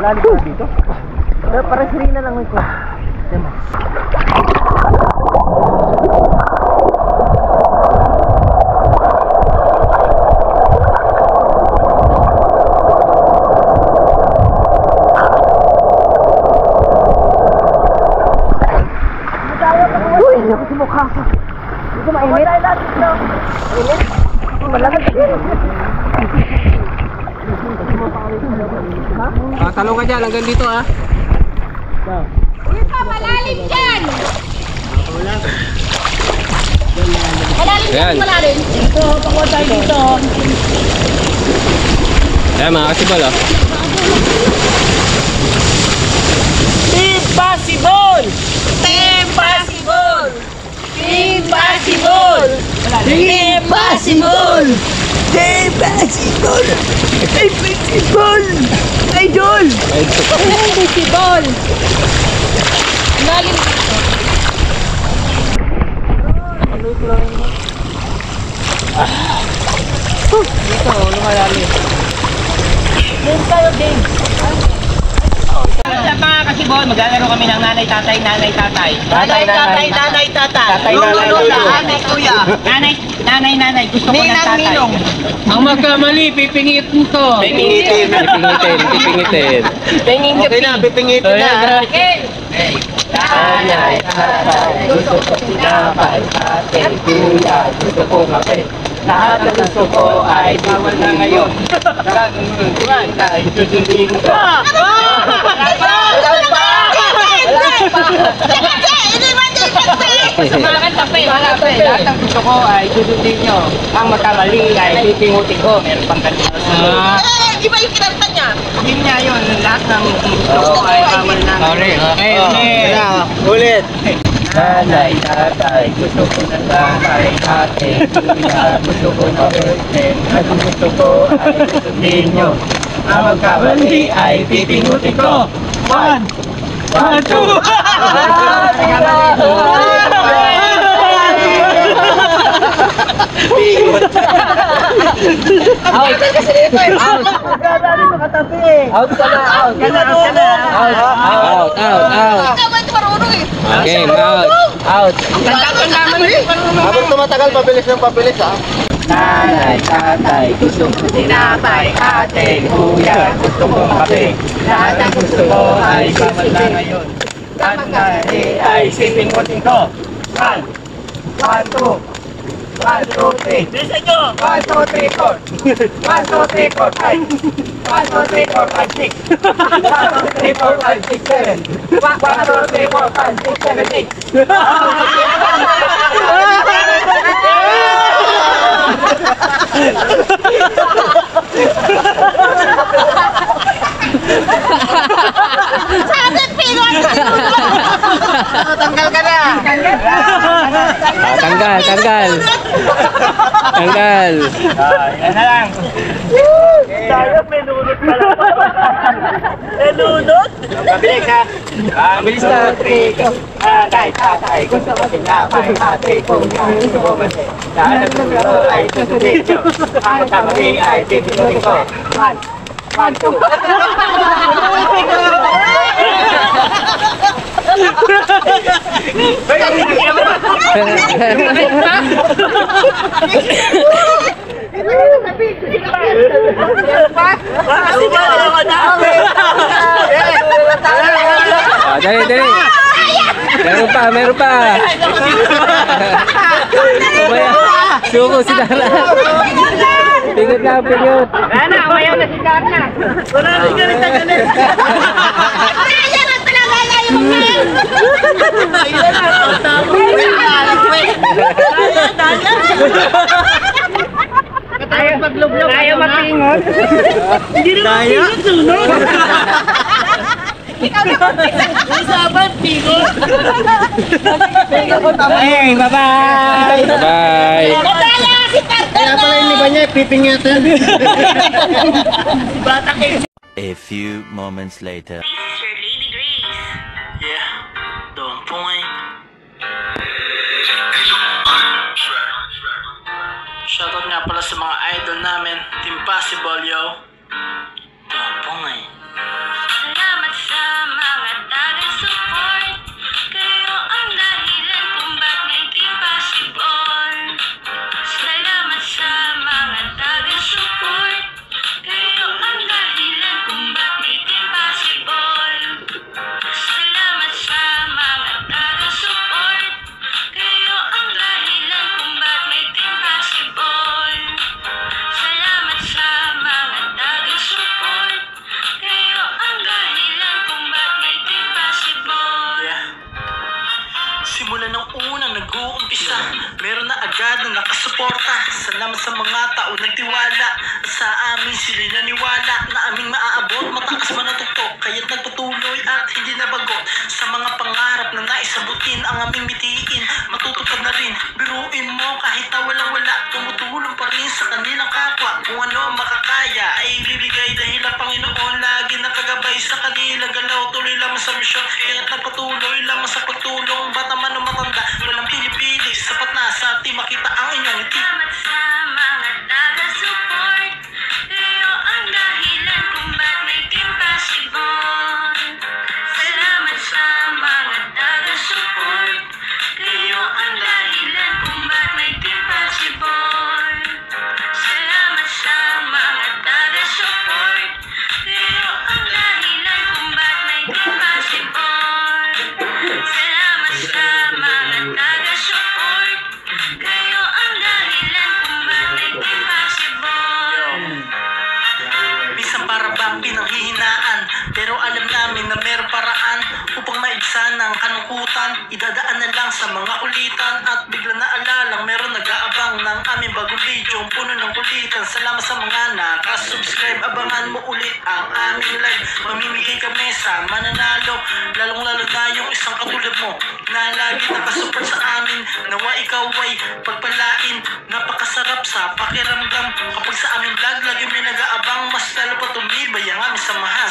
Malalim pa dito. Pero parang sirina lang ito. Diba? Uy! Naku si mukha ko. Dito mainit. Mainit? Malamig. Talong ka dyan, hanggang dito ha. Uy pa, malalim dyan! Malalim dyan, malalim. Ito, pakuha tayo dito. Ayan mga kasibol oh. Impossible! Impossible! Impossible! Impossible! Impossible! Impossible! Idol! Impossible! Malalim. Dito, lumalalim. Game tayo, game. Sa mga kasibol, maglalaro kami ng nanay-tatay, nanay-tatay. Nanay-tatay. Nanay, kuya. Nanay. Gusto ko ng tatay. Ang magkamali, pipingit mo to. Pipingitin. Okay na, pipingitin na. Nanay, tatay, gusto ko sinapay, ate, kuya, gusto ko kape. Lahat na gusto ko ay bawal na ngayon. Nanay, susundin ko. Sumakan tape. Lahat ng gusto ko ay susundin nyo. Ang magkamali ay pipingutin ko. Meron pang kanina. Di ba yung kinanta niya? Hindi niya yun. Lahat ng gusto ko ay bawal na. Sorry. Ulit. Nanay, tatay, gusto ko ng tatay, ate, kuya, gusto ko ma-birthday. At gusto ko ay susundin nyo. Ang magkamali ay pipingutin ko. 1, 2, out kasi dito eh. Out. Out ka na. Out. Ikaw ba ito marunong eh? Game, out. Out. Tandaan naman eh. Habang tumatagal, pabilis ng pabilis ha. Nanay, tatay, gusto ko sinapay, ate, kuya, gusto ko kape. Lahat ang gusto ko ay bawal na ngayon. Nanay ay sipingutin ko. 1, 2, 3. Bilisan nyo! 1, 2, 3, 4. 1, 2, 3, 4, 5. 1, 2, 3, 4, 5, 6. 1, 2, 3, 4, 5, 6, 7. 1, 2, 3, 4, 5, 6, 7, 8. Sabi, pinot! Tanggal ka na. Tanggal. Yan na lang. Tayo, may lunod pala. May lunod? Pabilis ha. Bilis na. 3, go. Tatay, gusto ko sinapay, ate, kuya, gusto ko kasi. Lahat ng gusto ko ay susundin nyo. Ang kamali ay pipingutin ko. 1, 2. Dali. Meron pa. Suko si Dara. Pingot. Ana, umayaw na si Darna. Kaya na talaga na yung Tayo mapingot. Hindi naman pingot, sunod. Usapan, pingot. Hey, bye-bye. Nadala si Carter Kaya pala yung iba niya, pipingitin. A few moments later. This is your Lady Grace. Yeah, don't point. Shoutout nga pala sa mga idol namin, Team Possible, yo. Don't point. alagad na nakasuporta. Salamat sa mga tao nagtiwala sa amin, sila'y naniwala na aming maaabot, mataas man ang tuktok, kaya't nagpatuloy at hindi nabagot sa mga pangarap na naisabutin ang aming mitiin, matutupad na rin. Biruin mo kahit na walang wala, tumutulong pa rin sa kanilang kapwa. Kung ano makakaya ay ibibigay dahil ang Panginoon lagi nakagabay sa kanila. Galaw tuloy lamang sa misyon, kaya't nagpatuloy lamang sa pagtulong. Bata man o matanda, walang pinipili, sapat na sa ating makita ang inyong ngiti. Salamat sa mga taga-support. Kayo ang dahilan kung ba't may Team Pasibon. Salamat sa mga taga-support. Kayo ang dahilan kung ba't may Team Pasibon. Salamat sa mga taga-support. Kayo ang dahilan kung ba't may Team Pasibon. Salamat sa mga taga-support. Kayo ang dahilan kung ba't may Team Pasibon. Minsan para bang pinanghihinaan, pero alam namin na meron paraan upang maibsan ang kanungkutan. Idadaan na lang sa mga kulitan at bigla na alalang meron nag-aabang ng aming bagong video, puno ng kulitan. Salamat sa mga nakasubscribe, abangan mo ulit ang aming live. Mamimigay kami sa mananalo, lalong lalo na yung isang katulad mo na lagi nakasupport sa amin. Nawa ikaw ay pagpalain, napakasarap sa pakiramdam kapag sa aming vlog lagi may nag-aabang. Mas lalo pa tumibay ang aming samahan.